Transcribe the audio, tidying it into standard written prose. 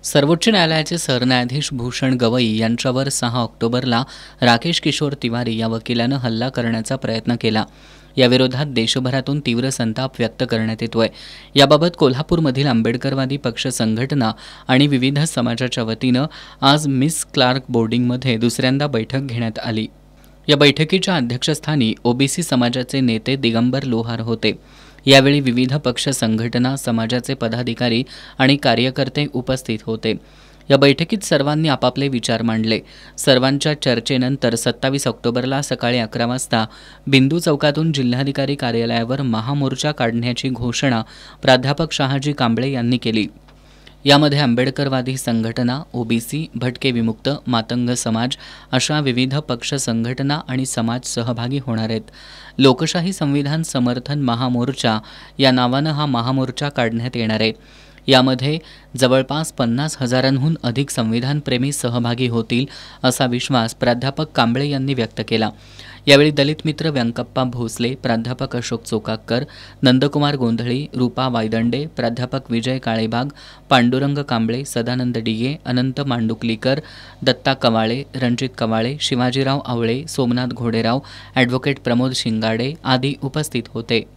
सर्वोच्च न्यायालयाचे सरन्यायाधीश भूषण गवई यांच्यावर 6 ऑक्टोबरला राकेश किशोर तिवारी या वकिलानं हल्ला करण्याचा प्रयत्न केला. याविरोधात देशभरातून तीव्र संताप व्यक्त करण्यात येतोय. याबाबत कोल्हापूरमधील आंबेडकरवादी पक्ष संघटना आणि विविध समाजाच्या वतीनं आज मिस क्लार्क बोर्डिंगमध्ये दुसऱ्यांदा बैठक घेण्यात आली. या बैठकीच्या अध्यक्षस्थानी ओबीसी समाजाचे नेते दिगंबर लोहार होते. यावेळी विविध पक्ष संघटना, समाजाचे पदाधिकारी आणि कार्यकर्ते उपस्थित होते. या बैठकीत सर्वांनी आपापले विचार मांडले. सर्वांच्या चर्चेनंतर 27 ऑक्टोबरला सकाळी 11 वाजता बिंदू चौकातून जिल्हाधिकारी कार्यालयावर महामोर्चा काढण्याची घोषणा प्राध्यापक शहाजी कांबळे यांनी केली. यामध्ये आंबेडकरवादी संघटना, ओबीसी, भटके विमुक्त, मातंग समाज अशा विविध पक्ष संघटना आणि समाज सहभागी होणार आहेत. लोकशाही संविधान समर्थन महामोर्चा या नावानं हा महामोर्चा काढण्यात येणार आहे. यामध्ये जवळपास 50,000हून अधिक संविधानप्रेमी सहभागी होतील असा विश्वास प्राध्यापक कांबळे यांनी व्यक्त केला. यावेळी दलित मित्र व्यंकप्पा भोसले, प्राध्यापक अशोक चोकाकर, नंदकुमार गोंधळी, रूपा वायदंडे, प्राध्यापक विजय काळेबाग, पांडुरंग कांबळे, सदानंद डिगे, अनंत मांडुकलीकर, दत्ता कवाळे, रणजित कवाळे, शिवाजीराव आवळे, सोमनाथ घोडेराव, ॲडव्होकेट प्रमोद शिंगाडे आदी उपस्थित होते.